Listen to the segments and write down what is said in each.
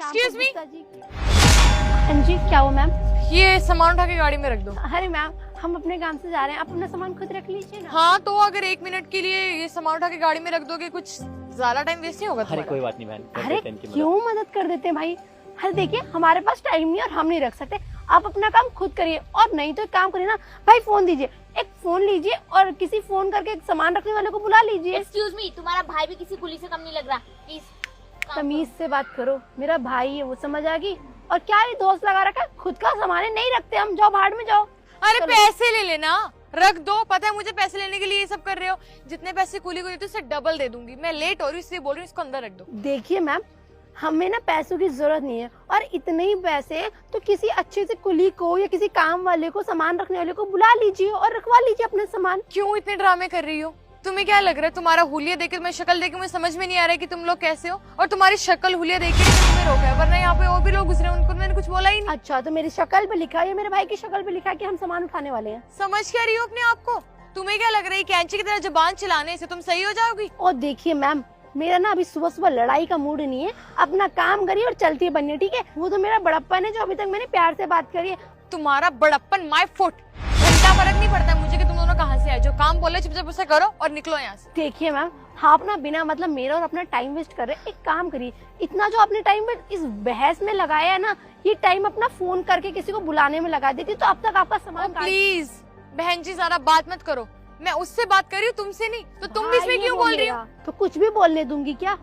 Excuse me. हाँ जी, क्या हुआ मैम? ये सामान उठा के गाड़ी में रख दो। अरे मैम, हम अपने काम से जा रहे हैं, आप अपना सामान खुद रख लीजिए ना। हाँ तो अगर 1 मिनट के लिए ये सामान उठा के गाड़ी में रख दोगे, कुछ ज्यादा टाइम वेस्ट नहीं होगा अरे तुम्हारा? कोई बात नहीं बहन, कर अरे देते हैं इनकी मदद। क्यों मदद कर देते हैं भाई? अरे देखिए, हमारे पास टाइम नहीं और हम नहीं रख सकते, आप अपना काम खुद करिए। और नहीं तो एक काम करिए ना भाई, फोन दीजिए, एक फोन लीजिए और किसी फोन करके सामान रखने वाले को बुला लीजिए। एक्सक्यूज मी, तुम्हारा भाई भी किसी कुली से कम नहीं लग रहा, प्लीज तमीज से बात करो, मेरा भाई है, वो समझ आ गई। और क्या ये दोस्त लगा रखा है, खुद का सामान है, नहीं रखते हम, जाओ भाड़ में जाओ। अरे चलो। पैसे ले लेना, रख दो। पता है मुझे पैसे लेने के लिए ये सब कर रहे हो। जितने पैसे कूली को देते हो उससे डबल दे दूंगी। मैं लेट हो रही हूँ इसलिए बोल रही हूँ, इसको अंदर रख दो। देखिए मैम, हमें ना पैसों की जरूरत नहीं है, और इतने ही पैसे तो किसी अच्छे से कुली को या किसी काम वाले को, सामान रखने वाले को बुला लीजिए और रखवा लीजिए अपना सामान। क्यों इतने ड्रामे कर रही हो? तुम्हें क्या लग रहा है, तुम्हारा हुलिया देख के, मैं शक्ल देख के मुझे समझ में नहीं आ रहा है कि तुम लोग कैसे हो। और तुम्हारी शक्ल हुलिया देख के तुम्हें रोका है, वरना यहाँ पे और भी लोग गुजरे हैं, उनको मैंने कुछ बोला ही नहीं। अच्छा, तो मेरी शक्ल पे लिखा है या मेरे भाई की शक्ल पे लिखा है कि हम सामान उठाने वाले हैं? समझ क्या रही हो अपने आप को? तुम्हें क्या लग रहा है कैंची की तरह जुबान चलाने से तुम सही हो जाओगी? और देखिए मैम, मेरा ना अभी सुबह सुबह लड़ाई का मूड नहीं है, अपना काम करिए और चलती बनिए, ठीक है? वो तो मेरा बड़प्पन है जो अभी तक मैंने प्यार से बात करी है। तुम्हारा बड़प्पन माय फुट, घंटा फर्क नहीं पड़ता मुझे कि तुम दोनों कहाँ से आए। जो काम बोले चुपचाप उसे करो और निकलो यहाँ से। देखिए मैम, आप ना बिना मतलब मेरा और अपना टाइम वेस्ट कर रहे हैं। एक काम करिए, इतना जो आपने टाइम इस बहस में लगाया है ना, ये टाइम अपना फोन करके किसी को बुलाने में लगा देती तो अब तक आपका सामान प्लीज बहन जी ज्यादा बात मत करो, मैं उससे बात कर रही हूँ, तुमसे नहीं। तो तुम भी इसमें क्यों बोल रही हो? तो कुछ भी बोलने दूंगी क्या?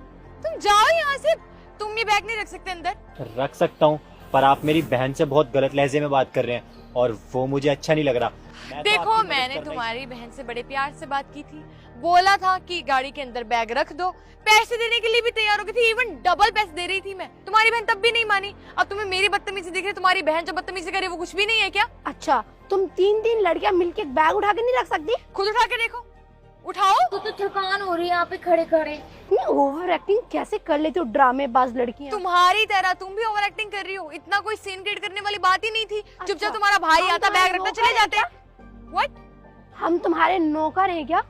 तुम जाओ यहाँ से, तुम ये बैग नहीं रख सकते अंदर। रख सकता हूँ, पर आप मेरी बहन से बहुत गलत लहजे में बात कर रहे हैं और वो मुझे अच्छा नहीं लग रहा। मैं तो देखो आपकी मदद मैंने करना ही- तुम्हारी बहन से बड़े प्यार से बात की थी, बोला था कि गाड़ी के अंदर बैग रख दो, पैसे देने के लिए भी तैयार हो गई थी, इवन डबल पैसे दे रही थी मैं। तुम्हारी बहन तब भी नहीं मानी। अब तुम्हें मेरी बदतमीजी दिख रही है, तुम्हारी बहन जो बदतमीजी करे वो कुछ भी नहीं है क्या? अच्छा, तुम 3 लड़कियां मिलके एक बैग उठा के नहीं रख सकती? खुद उठा के देखो, उठाओ। तो थकान हो रही है यहाँ पे खड़े खड़े। ओवर एक्टिंग कैसे कर लेती हो ड्रामेबाज लड़कियां? तुम्हारी तरह तुम भी ओवर एक्टिंग कर रही हो। इतना कोई सीन क्रिएट करने वाली बात ही नहीं थी। चुपचाप तुम्हारा भाई हम आता, तुम्हारे बैग रखता, नौकर चले हैं जाते। व्हाट? हम तुम्हारे नौकर हैं क्या?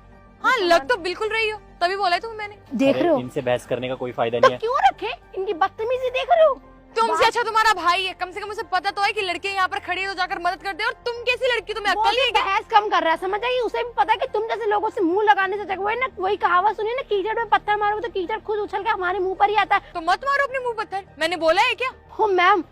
हाँ लग तो बिल्कुल रही हो, तभी बोला है तुम्हें मैंने। देख अरे, रहे हो इनसे बहस करने का कोई फायदा तो नहीं है। क्यों रखे? इनकी बदतमीजी देख रहे हो? तुमसे अच्छा तुम्हारा भाई है, कम से कम उसे पता तो है कि लड़कियां यहाँ पर खड़ी है तो जाकर मदद करते हैं। और तुम कैसी लड़की, तुम्हें वो अक्ल नहीं है भी क्या? बहस कम कर रहा है, समझ आई? उसे भी पता है कि तुम जैसे लोगों से मुंह लगाने से जगह, वही ना, वही कहावत सुनी ना, कीचड़ में पत्थर मारो तो कीचड़ खुद उछल के हमारे मुंह पर ही आता है। तो मत मारो अपने मुंह पत्थर, मैंने बोला है क्या? हो मैम,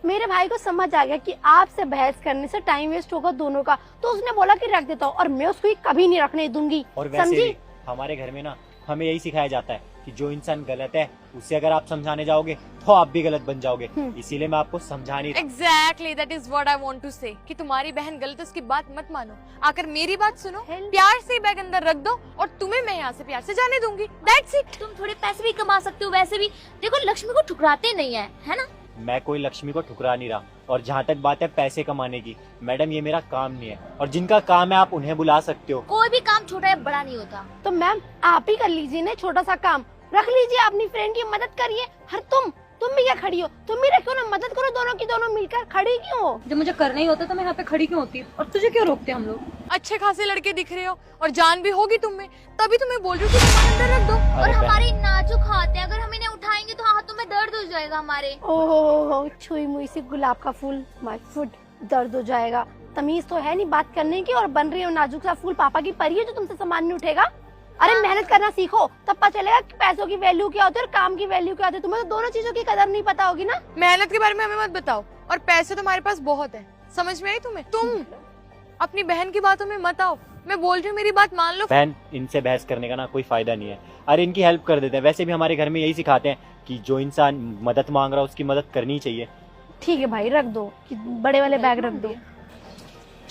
मेरे भाई को समझ आ गया कि आपसे बहस करने से टाइम वेस्ट होगा दोनों का, तो उसने बोला कि रख देता हूँ, और मैं उसको ये कभी नहीं रखने दूंगी। और वैसे समझी? भी हमारे घर में ना हमें यही सिखाया जाता है कि जो इंसान गलत है उससे अगर आप समझाने जाओगे तो आप भी गलत बन जाओगे। इसीलिए मैं आपको समझा नहीं रहा। Exactly, that is what I want to say, कि तुम्हारी बहन गलत है, उसकी बात मत मानो, आकर मेरी बात सुनो, Help. प्यार से बैग अंदर रख दो और तुम्हें मैं यहाँ से प्यार से जाने दूंगी। That's it. तुम थोड़े पैसे भी कमा सकते हो, वैसे भी देखो लक्ष्मी को ठुकराते नहीं है ना? मैं कोई लक्ष्मी को ठुकरा नहीं रहा। और जहाँ तक बात है पैसे कमाने की, मैडम ये मेरा काम नहीं है, और जिनका काम है आप उन्हें बुला सकते हो। कोई भी काम छोटा या बड़ा नहीं होता। तो मैम आप ही कर लीजिए ना छोटा सा काम, रख लीजिए, अपनी फ्रेंड की मदद करिए। हर तुम भी क्या खड़ी हो? तुम भी रखो ना, मदद करो दोनों की, दोनों मिलकर। खड़ी क्यों हो? जब मुझे करना ही होता तो मैं यहाँ पे खड़ी क्यों होती? और तुझे क्यों रोकते हम लोग? अच्छे खासे लड़के दिख रहे हो और जान भी होगी तुम में, तभी तुम्हें बोल रही हूँ कि सामान अंदर रख दो। और अरे हमारे नाजुक हाथ है, अगर हम इन्हें उठाएंगे तो हाथों में दर्द हो जाएगा हमारे। ओहो, छुई मुई सी गुलाब का फूल, माय फुट, दर्द हो जाएगा। तमीज तो है नहीं बात करने की, और बन रही हो नाजुक सा फूल, पापा की परी है जो तुमसे सामान नहीं उठेगा। अरे मेहनत करना सीखो, तब पता चलेगा कि पैसों की वैल्यू क्या होती है और काम की वैल्यू क्या होती है। तुम्हें तो दोनों चीजों की कदर नहीं पता होगी ना। मेहनत के बारे में हमें मत बताओ, और पैसे तुम्हारे पास बहुत है, समझ में आई तुम्हें? तुम अपनी बहन की बातों में मत आओ, मैं बोल रही हूँ मेरी बात मान लो। बहन, इनसे बहस करने का ना कोई फायदा नहीं है। अरे इनकी हेल्प कर देते हैं। वैसे भी हमारे घर में यही सिखाते हैं कि जो इंसान मदद मांग रहा है उसकी मदद करनी चाहिए। ठीक है भाई, रख दो, कि बड़े वाले बैग रख दो।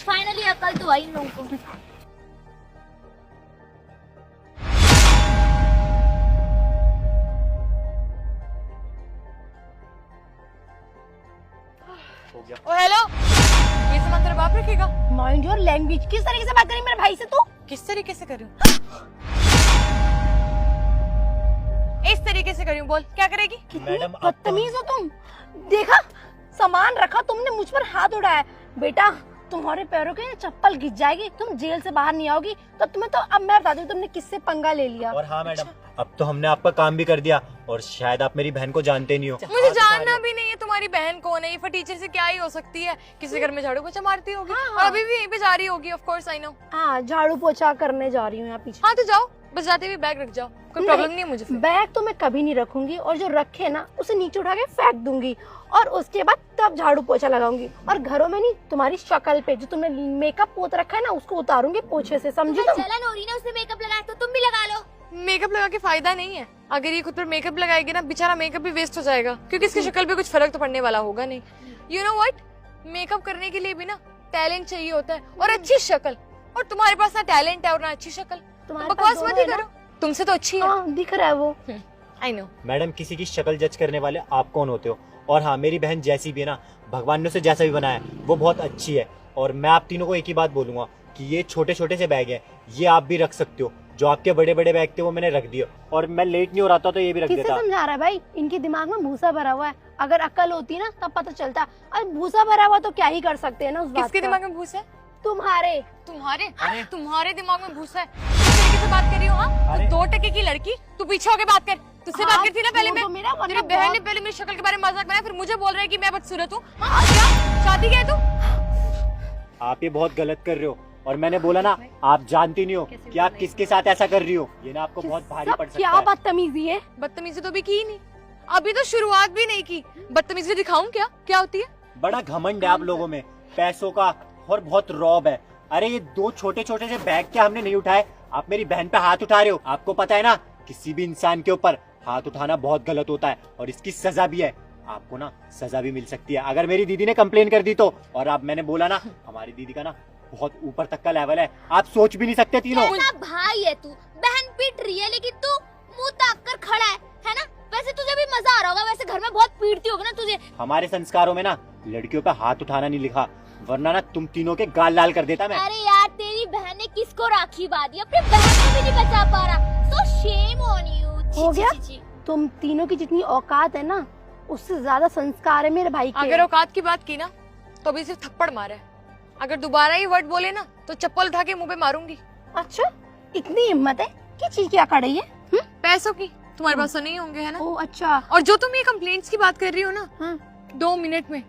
फाइनली अकल तो आई इन लोगों को। हो गया। ओ हेलो, ये सामान तेरा बाप रखेगा? माइंड योर लैंग्वेज, किस तरीके से बात करी मेरे भाई से तू? किस तरीके से कर रही हूँ? इस तरीके से कर रही हूँ, बोल क्या करेगी? मैडम, अब तो- बदतमीज हो तुम। देखा, सामान रखा तुमने, मुझ पर हाथ उठाया। बेटा, तुम्हारे पैरों के चप्पल घिस जाएगी, तुम जेल से बाहर नहीं आओगी। तो तुम्हें तो अब मैं बता दूं तुमने किससे पंगा ले लिया। और हाँ मैडम, अब तो हमने आपका काम भी कर दिया और शायद आप मेरी बहन को जानते नहीं हो। मुझे जानना भी नहीं है तुम्हारी बहन कौन है। ये फट टीचर से क्या ही हो सकती है, किसी घर में झाड़ू पोछा मारती होगी और अभी भी यहीं पे जा रही होगी। Of course I know. हाँ, झाड़ू पोछा करने जा रही हूँ यहाँ पीछे। हाँ तो जाओ, बस जाते हुए बैग रख जाओ, कोई प्रॉब्लम नहीं है मुझे फिर। बैग तो मैं कभी नहीं रखूंगी, और जो रखे ना उसे नीचे उठा के फेंक दूंगी, और उसके बाद तब झाड़ू पोछा लगाऊंगी। और घरों में नहीं, तुम्हारी शक्ल पे जो तुमने मेकअप पोत रखा है ना, उसको उतारूंगी पोछे से, समझी तुम? जलन हो रही ना, उसने मेकअप लगाया तो तुम भी लगा लो। मेकअप लगा के फायदा नहीं है। अगर ये खुद पर मेकअप लगाएगी ना, बेचारा मेकअप भी वेस्ट हो जाएगा, क्योंकि इसकी शक्ल पे कुछ फर्क तो पड़ने वाला होगा नहीं। यू नो व्हाट, मेकअप करने के लिए भी ना टैलेंट चाहिए होता है और अच्छी शक्ल। और तुम्हारे पास ना टैलेंट है और ना अच्छी शक्ल। तुम्हारे बकवास पास मत दोनों ही है ना? करो, तुमसे तो अच्छी है। हाँ, दिख रहा है वो। I know. मैडम, किसी की शक्ल जज करने वाले आप कौन होते हो? और हाँ, मेरी बहन जैसी भी है ना, भगवान ने उसे जैसा भी बनाया है वो बहुत अच्छी है। और मैं आप तीनों को एक ही बात बोलूंगा कि ये छोटे छोटे से बैग हैं, ये आप भी रख सकते हो। जो आपके बड़े बड़े बैग थे वो मैंने रख दिए, और मैं लेट नहीं हो रहा था तो ये भी रख किससे देता। समझा रहा है भाई? इनके दिमाग में भूसा भरा हुआ है। अगर अक्ल होती ना तब पता चलता। और भूसा भरा हुआ तो क्या ही कर सकते हैं ना उस बात किसके का। दिमाग में भूसा है? तुम्हारे। तुम्हारे दिमाग में भूसा है? किस तरीके से बात कर रही हो? हाँ, 2 टके की लड़की, तू पीछे होके बात कर। तुझसे बात करती ना पहले। तो मेरा मेरी बहन ने पहले मेरी शक्ल के बारे में मजाक बनाया, फिर मुझे बोल रहा है कि मैं बदसूरत हूँ। हाँ, क्या शादी क्या है तू? आप ये बहुत गलत कर रहे हो, और मैंने बोला ना, आप जानती नहीं हो कि आप किसके साथ ऐसा कर रही हो। ये ना आपको बहुत भारी पड़ सकता क्या है। बदतमीजी है? बदतमीजी तो भी की ही नहीं, अभी तो शुरुआत भी नहीं की। बदतमीजी दिखाऊं क्या? क्या होती है? बड़ा घमंड है आप लोगों में, पैसों का, और बहुत रौब है। अरे ये 2 छोटे छोटे से बैग क्या हमने नहीं उठाए? आप मेरी बहन पे हाथ उठा रहे हो। आपको पता है ना, किसी भी इंसान के ऊपर हाथ उठाना बहुत गलत होता है, और इसकी सजा भी है। आपको ना सजा भी मिल सकती है अगर मेरी दीदी ने कंप्लेन कर दी तो। और अब मैंने बोला ना, हमारी दीदी का ना बहुत ऊपर तक का लेवल है, आप सोच भी नहीं सकते तीनों। कैसा भाई है तू? बहन पीट रही है लेकिन तू मुंह ताक कर खड़ा है ना? वैसे तुझे भी मजा आ रहा होगा, वैसे घर में बहुत पीटती होगी ना तुझे। हमारे संस्कारों में ना लड़कियों पे हाथ उठाना नहीं लिखा, वरना ना तुम तीनों के गाल लाल कर देता मैं। अरे यार, तेरी बहन ने किसको राखी बांधी? अपनी बहन को भी नहीं बचा पा रहा। सो शेम ऑन यू। हो गया? तुम तीनों की जितनी औकात है ना, उससे ज्यादा संस्कार है मेरे भाई के। अगर औकात की बात की ना तो अभी सिर्फ थप्पड़ मारा है। अगर दोबारा ये वर्ड बोले ना तो चप्पल उठा के मुंह पे मारूंगी। अच्छा, इतनी हिम्मत है? क्या चीज क्या कर रही है? पैसों की तुम्हारे पास तो नहीं होंगे, है ना? ओ अच्छा। और जो तुम ये कंप्लेंट्स की बात कर रही हो ना, हाँ। 2 मिनट में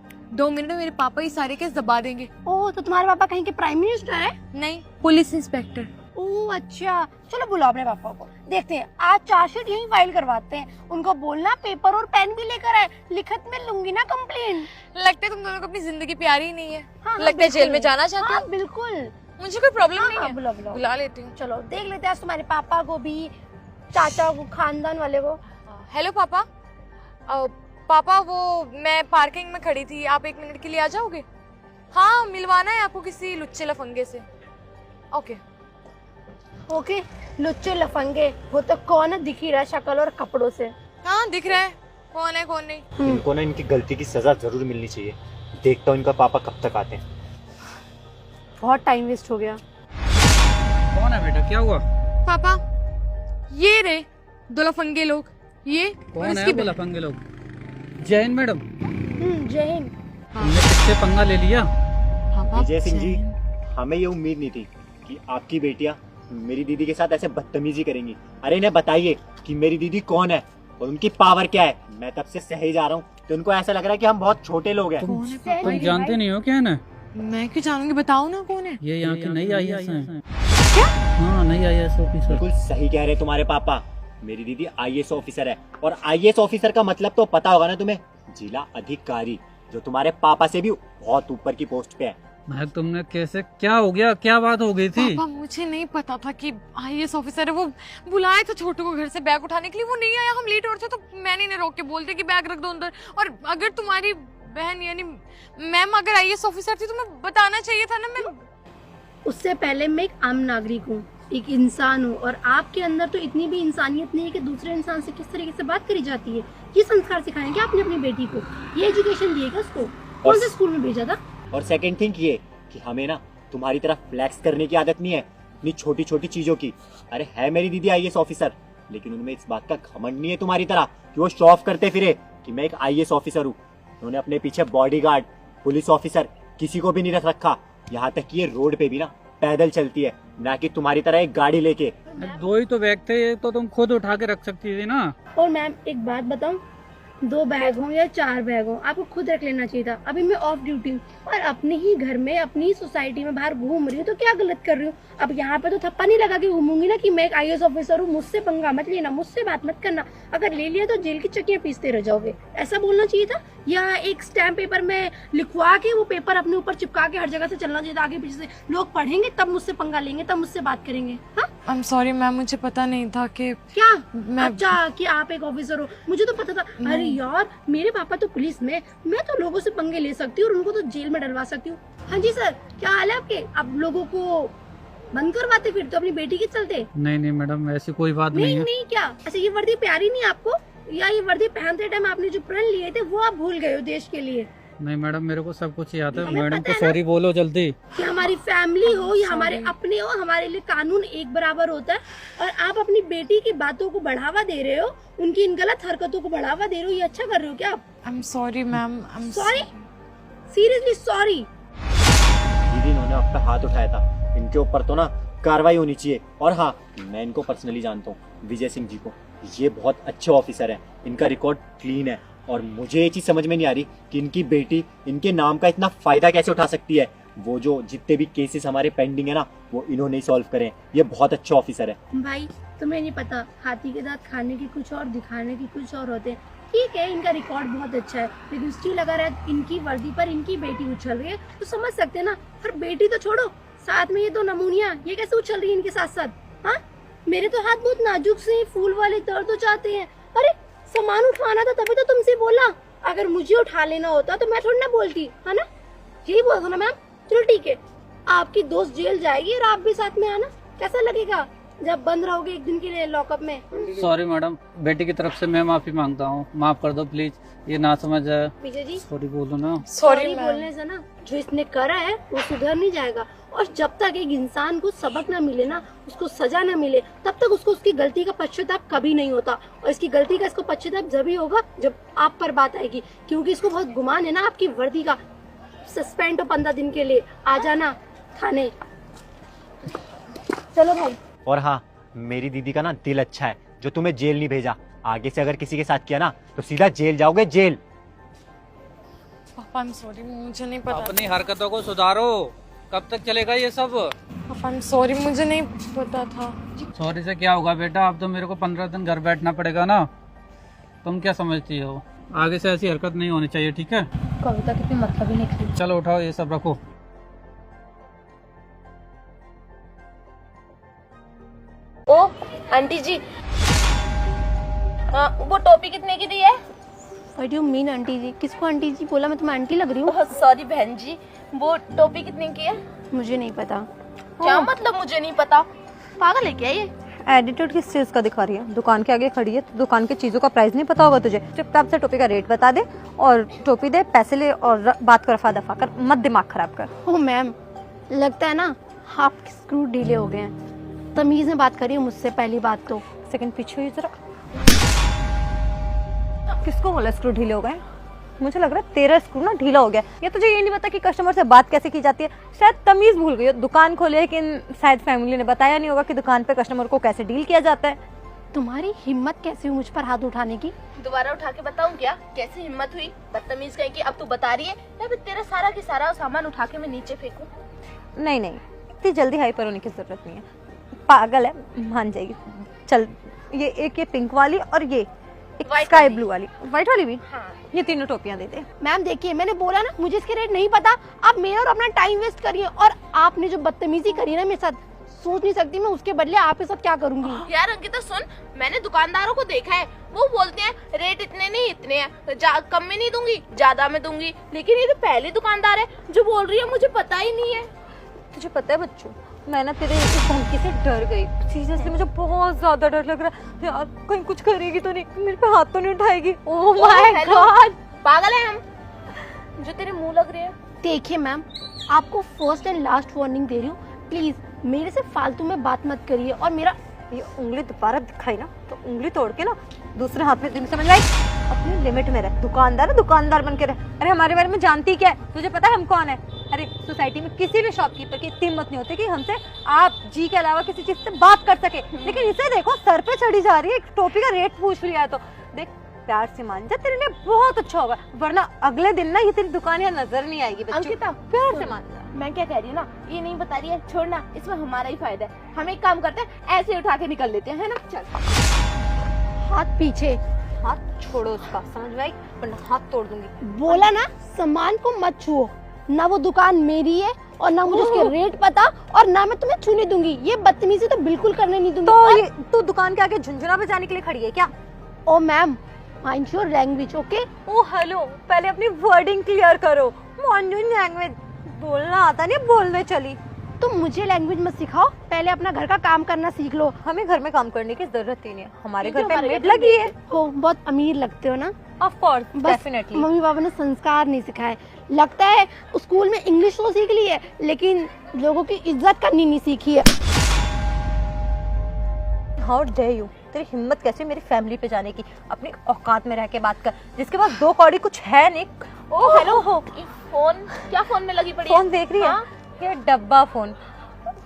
मेरे पापा ही सारे केस दबा देंगे। ओ, तो तुम्हारे पापा कहीं के प्राइम मिनिस्टर है? नहीं, पुलिस इंस्पेक्टर। ओ अच्छा, चलो बुलाओ अपने पापा को, देखते हैं। आज चार्जशीट यहीं फाइल करवाते हैं। उनको बोलना पेपर और पेन भी लेकर आए, लिखत में लूंगी ना कंप्लेन। लगता है तुम दोनों को अपनी जिंदगी प्यारी ही नहीं है। हाँ, लगता है जेल में जाना चाहते हो। हाँ, बिल्कुल। मुझे कोई प्रॉब्लम नहीं है, बुलाओ बुलाओ। बुला लेती हूँ। चलो देख लेते हैं आज तुम्हारे पापा को भी, चाचा को, खानदान वाले को। हेलो पापा। पापा, वो मैं पार्किंग में खड़ी थी, आप 1 मिनट के लिए आ जाओगे? हाँ, मिलवाना है आपको किसी लुच्चे लफंगे से। ओके ओके, लुच्चे लफंगे, वो तो कौन है दिख ही रहा है शक्ल और कपड़ों से। हाँ, दिख रहा है कौन है कौन नहीं। इनको ना इनकी गलती की सजा जरूर मिलनी चाहिए। देखता हूँ इनका पापा कब तक आते हैं। बहुत टाइम वेस्ट हो गया। कौन है बेटा, क्या हुआ? पापा, ये रे 2 लफंगे लोग, ये और कौन इसकी है वो बहन। लफंगे लोग? जैन मैडम, जय हिंद। तुमने किससे पंगा ले लिया? पापा, विजय सिंह जी, हमें ये उम्मीद नहीं थी कि आपकी बेटियां मेरी दीदी के साथ ऐसे बदतमीजी करेंगी। अरे इन्हें बताइए कि मेरी दीदी कौन है और उनकी पावर क्या है। मैं तब से सही जा रहा हूँ तो उनको ऐसा लग रहा है कि हम बहुत छोटे लोग हैं। तुम जानते नहीं हो क्या ना? मैं क्यों जानूंगी, बताओ ना कौन है। ये यहाँ की नई IAS है। हाँ, नई IAS ऑफिसर। बिल्कुल सही कह रहे तुम्हारे पापा, मेरी दीदी IAS ऑफिसर है। और IAS ऑफिसर का मतलब तो पता होगा ना तुम्हें, जिला अधिकारी, जो तुम्हारे पापा से भी बहुत ऊपर की पोस्ट पे है। महक, तुमने कैसे, क्या हो गया, क्या बात हो गई थी? पापा, मुझे नहीं पता था कि IAS ऑफिसर है। वो बुलाया था छोटू को घर से बैग उठाने के लिए, वो नहीं आया, हम लेट हो रहे थे तो मैंने इन्हें रोक के बोलते कि बैग रख दो अंदर। और अगर तुम्हारी बहन यानी मैम अगर IAS ऑफिसर थी तो मैं बताना चाहिए था ना। मैं उससे पहले मैं एक आम नागरिक हूँ, एक इंसान हूँ, और आपके अंदर तो इतनी भी इंसानियत नहीं है कि दूसरे इंसान से किस तरीके से बात करी जाती है। ये संस्कार सिखाएंगे आपने अपनी बेटी को? ये एजुकेशन दिएगा उसको? कौन से स्कूल में भेजा था? और सेकंड थिंग ये कि हमें ना तुम्हारी तरह फ्लैक्स करने की आदत नहीं है, इतनी छोटी छोटी चीजों की। अरे है मेरी दीदी IAS ऑफिसर, लेकिन उनमें इस बात का घमंड नहीं है तुम्हारी तरह कि वो शो ऑफ करते फिरे कि मैं एक IAS ऑफिसर हूँ। उन्होंने अपने पीछे बॉडीगार्ड, पुलिस ऑफिसर किसी को भी नहीं रख रखा। यहाँ तक कि ये रोड पे भी ना पैदल चलती है। ना कि तुम्हारी तरह एक गाड़ी लेके। दो ही तो बैग थे, तो तुम खुद उठा के रख सकती थी ना। और मैम एक बात बताऊं, 2 बैग हो या 4 बैग हो, आपको खुद रख लेना चाहिए था। अभी मैं ऑफ ड्यूटी हूँ और अपने ही घर में अपनी ही सोसाइटी में बाहर घूम रही हूँ, तो क्या गलत कर रही हूँ? अब यहाँ पे तो थप्पा नहीं लगा के घूमूंगी ना कि मैं एक IAS ऑफिसर हूँ, मुझसे पंगा मत लेना, मुझसे बात मत करना। अगर ले लिया तो जेल की चक्कियाँ पीसते रह जाओगे, ऐसा बोलना चाहिए था। या एक स्टैम्प पेपर में लिखवा के वो पेपर अपने ऊपर चिपका के हर जगह से चलना चाहिए था, आगे पीछे से लोग पढ़ेंगे तब मुझसे पंगा लेंगे, तब मुझसे बात करेंगे। हाँ आई एम सॉरी मैम, मुझे पता नहीं था कि क्या मैं- अच्छा कि आप एक ऑफिसर हो, मुझे तो पता था। अरे यार, मेरे पापा तो पुलिस में, मैं तो लोगों से पंगे ले सकती हूँ और उनको तो जेल में डलवा सकती हूँ। हाँ जी सर, क्या हाल है आपके? आप लोगों को बंद करवाते फिर तो अपनी बेटी के चलते? नहीं नहीं मैडम, ऐसी कोई बात नहीं है। नहीं क्या? अच्छा, ये वर्दी प्यारी नहीं आपको? या ये वर्दी पहनते टाइम आपने जो प्रण लिए थे वो आप भूल गए हो देश के लिए? नहीं मैडम, मेरे को सब कुछ याद है। हमें मैडम पता को है ना। सॉरी बोलो जल्दी। कि हमारी फैमिली हो या हमारे अपने हो, हमारे लिए कानून एक बराबर होता है। और आप अपनी बेटी की बातों को बढ़ावा दे रहे हो, उनकी इन गलत हरकतों को बढ़ावा दे रहे हो, ये अच्छा कर रहे हो क्या आप? I am sorry ma'am, I am sorry, seriously sorry. दीदी इन्होंने आप पे हाथ उठाया था, इनके ऊपर तो ना कार्रवाई होनी चाहिए। और हाँ, मैं इनको पर्सनली जानता हूँ, विजय सिंह जी को। ये बहुत अच्छे ऑफिसर हैं, इनका रिकॉर्ड क्लीन है। और मुझे ये चीज समझ में नहीं आ रही कि इनकी बेटी इनके नाम का इतना फायदा कैसे उठा सकती है। वो जो जितने भी केसेस हमारे पेंडिंग है ना, वो इन्होंने ही सॉल्व करे। ये बहुत अच्छे ऑफिसर है। भाई तुम्हें नहीं पता, हाथी के दांत खाने की कुछ और, दिखाने की कुछ और होते हैं। ठीक है, इनका रिकॉर्ड बहुत अच्छा है, लेकिन स्टिल अगर इनकी वर्दी पर इनकी बेटी उछल रही है तो समझ सकते हैं ना। पर बेटी तो छोड़ो, साथ में ये 2 नमूनिया, ये कैसे उछल रही है इनके साथ साथ? हाँ, मेरे तो हाथ बहुत नाजुक से फूल वाले दर्द हो जाते हैं। अरे सामान उठाना था तभी तो तुमसे बोला, अगर मुझे उठा लेना होता तो मैं थोड़ी ना बोलती, है ना? यही बोल दो ना मैम। चलो ठीक है, आपकी दोस्त जेल जाएगी और आप भी साथ में आना। कैसा लगेगा जब बंद रहोगे एक दिन के लिए लॉकअप में? सॉरी मैडम, बेटी की तरफ से मैं माफी मांगता हूँ। माफ कर दो प्लीज, ये ना समझ है। विजय जी, सॉरी बोलो ना। सॉरी बोलने से ना जो इसने करा है वो सुधर नहीं जाएगा। और जब तक एक इंसान को सबक ना मिले ना, उसको सजा ना मिले, तब तक उसको उसकी गलती का पश्चाताप कभी नहीं होता। और इसकी गलती का इसको पश्चाताप जब ही होगा जब आप पर बात आएगी, क्योंकि इसको बहुत गुमान है ना आपकी वर्दी का। सस्पेंड हो 15 दिन के लिए, आ जाना थाने। चलो भाई। और हाँ, मेरी दीदी का ना दिल अच्छा है, जो तुम्हें जेल नहीं भेजा। आगे से अगर किसी के साथ किया ना तो सीधा जेल जाओगे, जेल। पापा, आई एम सॉरी, मुझे नहीं पता। अपनी हरकतों को सुधारो। कब तक चलेगा ये सब? पापा, आई एम सॉरी, मुझे नहीं पता था। सॉरी से क्या होगा बेटा, अब तो मेरे को 15 दिन घर बैठना पड़ेगा ना। तुम क्या समझती हो? आगे से ऐसी हरकत नहीं होनी चाहिए, ठीक है? कविता कितनी मतलब ही निकली। चलो उठाओ, ये सब रखो। ओ आंटी जी, वो टोपी कितने की दी है? What do you mean aunty ji? किसको आंटी जी बोला? मैं तुम्हें आंटी लग रही हूँ? सॉरी बहन जी, वो टोपी कितने की है? मुझे नहीं पता। क्या मतलब मुझे नहीं पता? पागल है क्या ये? एटीट्यूड किस चीज का दिखा रही है? दुकान के आगे खड़ी है तो दुकान की चीजों का प्राइस नहीं पता होगा तुझे? चुपचाप से टोपी का रेट बता दे और टोपी दे, पैसे ले और बात को रफा दफा कर, मत दिमाग खराब कर। ओ मैम, लगता है ना आपके स्क्रू ढीले हो गए हैं। तमीज में बात करिए मुझसे, पहली बात तो। सेकंड पीछे हुई जरा। किसको बोला स्क्रू ढीले हो गए? मुझे लग रहा है तेरा स्क्रू ना ढीला हो गया। या तुझे ये नहीं पता कि कस्टमर से बात कैसे की जाती है? शायद तमीज भूल गई हो। दुकान खोले लेकिन शायद फैमिली ने बताया नहीं होगा कि दुकान पे कस्टमर को कैसे डील किया जाता है। तुम्हारी हिम्मत कैसे हुई मुझ पर हाथ उठाने की? दोबारा उठा के बताऊं क्या कैसी हिम्मत हुई? बदतमीज कहीं की। अब तू बता रही है या फिर तेरा सारा की सारा सामान उठा के मैं नीचे फेंकूं? नहीं नहीं, इतनी जल्दी हाइपर होने की जरूरत नहीं है। पागल है, मान जाएगी। चल, ये एक, ये पिंक वाली और ये एक White स्काई वाली। ब्लू वाली, व्हाइट वाली भी। हाँ। ये तीनों टोपियां दे दे। मैम देखिए, मैंने बोला ना मुझे इसके रेट नहीं पता। आप मेरा और अपना टाइम वेस्ट करिए। और आपने जो बदतमीजी करी है ना मेरे साथ, सोच नहीं सकती मैं उसके बदले आपके साथ क्या करूंगी। यार अंकिता सुन, मैंने दुकानदारों को देखा है, वो बोलते हैं रेट इतने नहीं इतने हैं, कम में नहीं दूंगी, ज्यादा में दूंगी। लेकिन ये तो पहली दुकानदार है जो बोल रही है मुझे पता ही नहीं है। तुझे पता है बच्चों, मैं ना तेरे इस धमकी से डर गई। सीरियसली मुझे बहुत ज्यादा डर लग रहा है यार, कहीं कुछ करेगी तो नहीं, मेरे पे हाथ तो नहीं उठाएगी? Oh my hello. गॉड, पागल है हम, जो तेरे मुंह लग रहे हैं। देखिए मैम, आपको फर्स्ट एंड लास्ट वार्निंग दे रही हूँ, प्लीज मेरे से फालतू में बात मत करिए। और मेरा ये उंगली दोबारा दिखाई ना तो उंगली तोड़ के ना दूसरे हाथ में देने, समझ आई? अपनी लिमिट में रह। दुकानदार है, दुकानदार बन के रह। अरे हमारे बारे में जानती क्या है? तुझे पता है हम कौन है? अरे सोसाइटी में किसी भी शॉपकीपर की इतनी हिम्मत नहीं होती कि हमसे आप जी के अलावा किसी चीज से बात कर सके, लेकिन इसे देखो सर पे चढ़ी जा रही है, एक टोपी का रेट पूछ लिया है। तो देख प्यार से मान जा, तेरे लिए बहुत अच्छा होगा, वरना अगले दिन ना ये तेरी दुकान यहाँ नजर नहीं आएगी। बच्चों अंकिता, प्यार से मान जा। मैं क्या कह रही हूँ ना, ये नहीं बता रही है, छोड़ना, इसमें हमारा ही फायदा है। हम एक काम करते हैं, ऐसे उठा के निकल लेते हैं, है ना? चल। हाथ पीछे। हाथ छोड़ो उसका, समझ में आई? वरना हाथ तोड़ दूंगी। बोला ना सामान को मत छुओ, ना वो दुकान मेरी है और ना मुझे उसके रेट पता, और ना मैं तुम्हें छूने दूंगी। ये बदतमीजी तो बिल्कुल करने नहीं दूंगी। तो ये तू दुकान के आगे झुंझुना बजाने के लिए खड़ी है क्या? Oh ma'am, mind your language, okay? Oh hello, पहले अपनी वर्डिंग क्लियर करो। मॉन्यून लैंग्वेज बोलना आता नहीं, बोलने चली। तुम मुझे लैंग्वेज मत सिखाओ, पहले अपना घर का काम करना सीख लो। हमें घर में काम करने की जरूरत ही नहीं है, हमारे घर पे हमारे मेड घर पे लगी है। हो, बहुत अमीर लगते हो ना। ऑफ कोर्स, बस डेफिनेटली। मम्मी पापा ने संस्कार नहीं सिखाए। लगता है स्कूल में इंग्लिश तो सीख ली है, लेकिन लोगों की इज्जत करनी नहीं सीखी है। हाउ डेयर यू, तेरी हिम्मत कैसे मेरी फैमिली पे जाने की? अपनी औकात में रह के बात कर, जिसके पास दो कौड़ी कुछ है नहीं। ओ हेलो हो, फोन क्या फोन में लगी पड़ी है? फोन देख रही है? हाँ? ये डब्बा फोन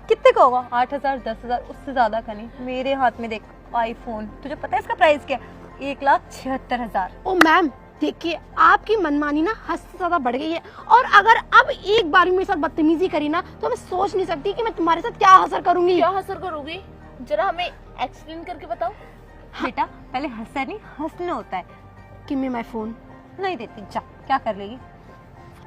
कितने का होगा? 8,000 10,000, उससे ज्यादा का नहीं। मेरे हाथ में देख आईफोन, तुझे पता है इसका प्राइस क्या? 1,76,000। ओ मैम देखिए, आपकी मनमानी ना हद से ज्यादा बढ़ गई है, और अगर अब एक बार मेरे साथ बदतमीजी करी ना, तो मैं सोच नहीं सकती कि मैं तुम्हारे साथ क्या असर करूंगी। क्या असर करोगी? जरा हमें एक्सप्लेन करके बताओ। बेटा पहले हंसना नहीं, हंसना होता है। Give me my phone. नहीं देती, जा। क्या कर लेगी?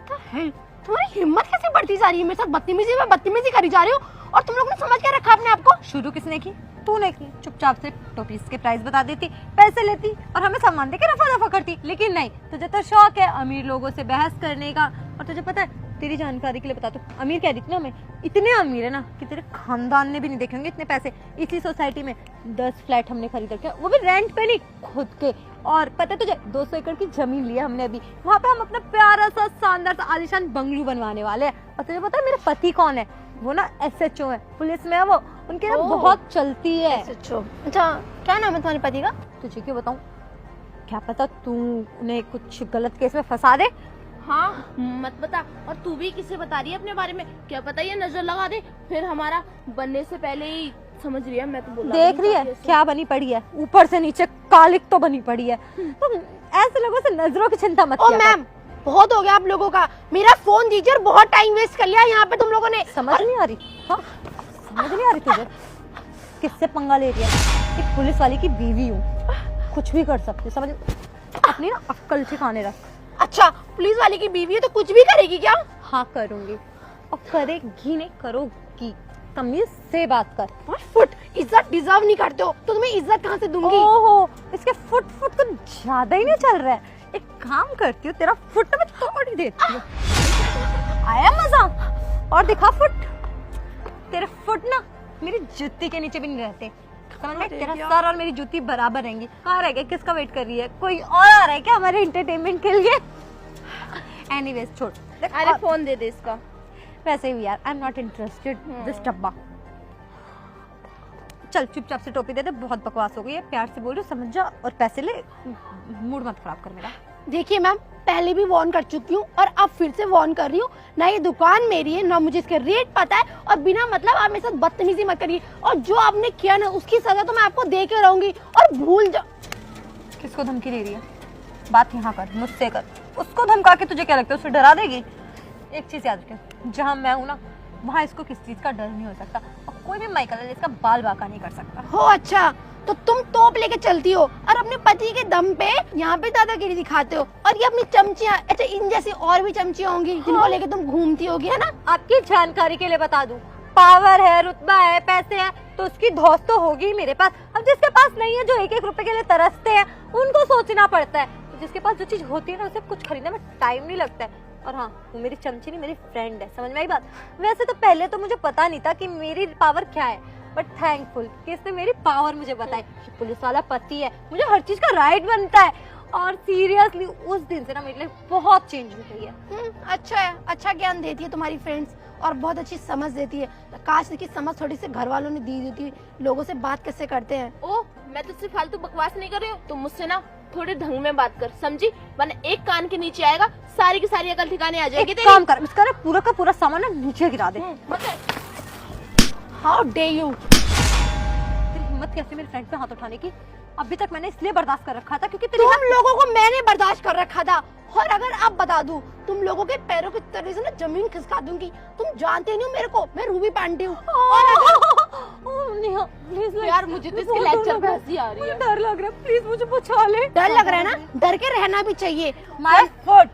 क्या है तुम्हारी हिम्मत कैसे बढ़ती जा रही है? मेरे साथ बदतमीजी करी जा रही हो, और तुम लोग ने समझ क्या रखा अपने आप को? शुरू किसने की? तूने की। चुपचाप से टोपीस के प्राइस बता देती, पैसे लेती और हमें सामान देके रफा दफा करती। लेकिन नहीं, तुझे तो शौक है अमीर लोगों से बहस करने का। और तुझे पता है, तेरी जानकारी के लिए बता, तो अमीर कह रही थी ना, मैं इतने अमीर है ना कि तेरे खानदान ने भी नहीं देखे होंगे इतने पैसे। इसी सोसाइटी में 10 फ्लैट हमने खरीद रखे, वो भी रेंट पे नहीं, खुद के। और पता है तुझे, 200 एकड़ की जमीन ली है हमने अभी। वहाँ पे हम अपना प्यारा सा शानदार सा आलीशान बंगलू बनवाने वाले हैं। और तुझे पता है मेरे पति कौन है? वो ना SHO है, पुलिस में है वो। उनके ना बहुत चलती है। SHO? अच्छा, क्या नाम है तुम्हारे पति का? तुझे क्यों बताऊं? क्या पता तू उन्हें कुछ गलत केस में फंसा दे। हाँ मत बता। और तू भी किसे बता रही है अपने बारे में? क्या पता ये नजर लगा दे, फिर हमारा बनने से पहले ही समझ रही है। मैं तो बोला देख रही है क्या बनी पड़ी है, ऊपर से नीचे कालिक तो बनी पड़ी है। तुम ऐसे लोगों से नजरों की चिंता मत ओ किया मैम, बहुत हो गया आप लोगों का। मेरा फोन दीजिए, और बहुत टाइम वेस्ट कर लिया यहाँ पे तुम लोगों ने। समझ नहीं आ रही? हाँ, समझ नहीं आ रही तुझे? किससे पंगा ले रही है? एक पुलिस वाली की बीवी हूँ, कुछ भी कर सकती, समझ? अपनी ना अक्ल ठिकाने रख। अच्छा, पुलिस वाले की बीवी है तो कुछ भी करेगी क्या? हाँ करूंगी, और करेगी नहीं, करोगी। तमीज से बात कर। और फुट इज्जत डिजर्व नहीं करते हो तो तुम्हें इज्जत कहाँ से दूंगी? ओहो, इसके फुट तो ज्यादा ही नहीं चल रहा है। एक काम करती हूँ, तेरा फुट में तोड़ ही देती हूँ। आया मजा? और दिखा फुट। तेरे फुट ना मेरी जूती के नीचे भी नहीं रहते, समझ में? तेरा सर और मेरी जूती बराबर रहेंगी। कहाँ रह गए? किसका वेट कर रही है? कोई और आ रहा है क्या हमारे एंटरटेनमेंट के लिए? एनीवेज छोड़। अरे फोन दे दे इसका। वैसे भी यार, I am not interested this डब्बा। चल चुपचाप से टोपी दे दे, बहुत बकवास हो गई है। प्यार से बोल रही हूँ, समझ जा, और पैसे ले। मूड मत खराब कर मेरा। देखिए मैम, पहले भी वार्न कर चुकी हूँ और अब फिर से वार्न कर रही हूँ, ना ये दुकान मेरी है, ना मुझे इसके रेट पता है, और बिना मतलब आप मेरे साथ बदतमीजी मत करिए। और जो आपने किया ना, उसकी सजा तो मैं आपको दे के रहूंगी। और भूल जा। किसको धमकी दे रही है? बात यहाँ कर, मुझसे कर। उसको धमका के तुझे क्या लगता है उसे डरा देगी? एक चीज याद रखे, जहाँ मैं हूँ ना, वहाँ इसको किस चीज का डर नहीं हो सकता, और कोई भी माइकल इसका बाल बांका नहीं कर सकता। हो अच्छा, तो तुम तोप लेके चलती हो और अपने पति के दम पे यहाँ पे दादागिरी दिखाते हो, और ये अपनी चमचियाँ, अच्छा इन जैसी और भी चमचियाँ होंगी जिनको लेके तुम घूमती होगी, है ना? आपकी जानकारी के लिए बता दूं, पावर है, रुतबा है, पैसे हैं, तो उसकी धौस तो होगी मेरे पास। अब जिसके पास नहीं है, जो एक एक रुपए के लिए तरसते हैं, उनको सोचना पड़ता है। तो जिसके पास जो चीज होती है ना, उसे कुछ खरीदने में टाइम नहीं लगता है। और हाँ, वो मेरी चमची नहीं, मेरी फ्रेंड है, समझ में आई बात? वैसे तो पहले तो मुझे पता नहीं था कि मेरी पावर क्या है, बट थैंकफुल कि इसने मेरी पावर मुझे बताई। पुलिस वाला पति है, मुझे हर चीज का राइट बनता है। और सीरियसली उस दिन से ना मेरे लिए बहुत चेंज हो गई है। अच्छा है, अच्छा ज्ञान देती है तुम्हारी फ्रेंड्स, और बहुत अच्छी समझ देती है। काश इसकी समझ थोड़ी सी घर वालों ने दी होती, लोगों से बात कैसे करते हैं। ओ, मैं तुझसे फालतू बकवास नहीं कर रही हूँ, तुम मुझसे ना थोड़े ढंग में बात कर, समझी? वरना एक कान के नीचे आएगा, सारी की सारी अकल ठिकाने आ जाएगी एक तेरी। काम कर, इसका ना पूरा का पूरा सामान ना नीचे गिरा दे। How day you. तेरी हिम्मत कैसे मेरे फ्रेंड पे हाथ उठाने की? अभी तक मैंने इसलिए बर्दाश्त कर रखा था क्योंकि तेरी तुम लोगों को मैंने बर्दाश्त कर रखा था, और अगर अब बता दूं तुम लोगों के पैरों की तरह से ना जमीन खिसका दूंगी। तुम जानते नहीं हो मेरे को, मैं रूबी पांडे हूँ। और अगर नेहा प्लीज यार मुझे तो इसके लेक्चर पे हंसी आ रही है। डर लग रहा है, प्लीज मुझे बचा ले। डर लग रहा है ना, डर के रहना भी चाहिए। माय फुट,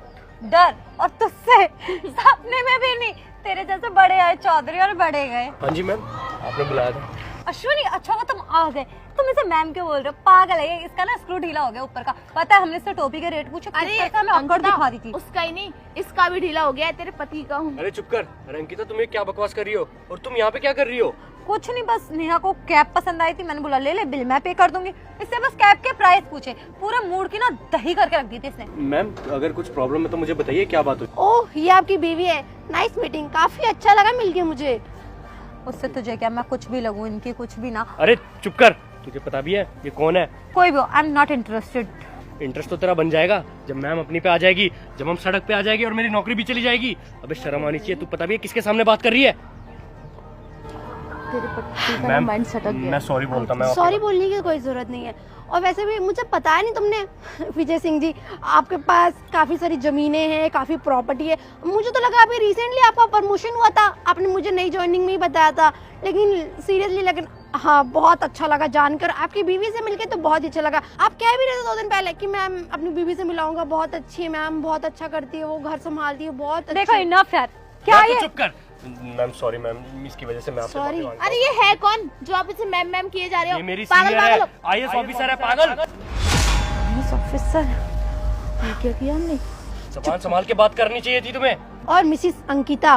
डर और तुझसे सपने में भी नहीं। तेरे जैसे बड़े आए चौधरी और बड़े गए। हाँ जी मैम, आपने बुलाया था। अश्विनी अच्छा हुआ तुम आ गए। तुम इसे मैम क्यों बोल रहे हो? पागल है ये, इसका ना स्क्रू ढीला हो गया ऊपर का। पता है हमने इससे टोपी के रेट पूछे, अरे मैं अकड़ दिखा दी थी। उसका ही नहीं, इसका भी ढीला हो गया है, तेरे पति का हूँ। अरे चुप कर। अरे अंकिता, तुम्हें क्या बकवास कर रही हो? और तुम यहाँ पे क्या कर रही हो? कुछ नहीं, बस नेहा को कैब पसंद आई थी, मैंने बोला ले ले, बिल मैं पे कर दूंगी। इससे बस कैब के प्राइस पूछे, पूरा मूड की ना दही करके रख दी थी इसने। मैम अगर कुछ प्रॉब्लम है तो मुझे बताइए, क्या बात हुई? ओह ये आपकी बीवी है, नाइस मीटिंग, काफी अच्छा लगा मिलके मुझे। उससे तुझे क्या, मैं कुछ भी लगूं, इनकी कुछ भी ना। अरे चुप कर, तुझे पता भी है ये कौन है? कोई भी हो, I am not interested. Interest तो तेरा बन जाएगा जब मैम अपनी पे आ जाएगी, जब हम सड़क पे आ जाएगी और मेरी नौकरी भी चली जाएगी। अबे शर्म आनी चाहिए, तू पता भी है किसके सामने बात कर रही है? तेरे पति का मैम माइंड सटक गया। मैं सॉरी बोलता, मैं सॉरी बोलने की कोई जरूरत नहीं है। और वैसे भी मुझे पता है नहीं, तुमने विजय सिंह जी आपके पास काफी सारी जमीनें हैं, काफी प्रॉपर्टी है। मुझे तो लगा अभी रिसेंटली आपका प्रमोशन हुआ था, आपने मुझे नई ज्वाइनिंग में ही बताया था। लेकिन सीरियसली, लेकिन हाँ बहुत अच्छा लगा जानकर। आपकी बीवी से मिलके तो बहुत ही अच्छा लगा। आप कह भी रहे थे 2 दिन पहले कि मैम अपनी बीवी से मिलाऊंगा, बहुत अच्छी है मैम, बहुत अच्छा करती है, वो घर संभालती है, बहुत देखो अच्छी। इनफ यार, क्या ये? चुप कर मैम, सॉरी मैम, इसकी वजह से मैं आपसे माफी मांगता हूं। अरे ये है कौन जो आप इसे मैम मैम किए जा रहे हो? ये मेरी पागल सीनियर पागल है, आईएएस ऑफिसर है, पागल। ऑफिसर, क्या किया हमने? जबान संभाल के बात करनी चाहिए थी तुम्हें। और मिसिस अंकिता,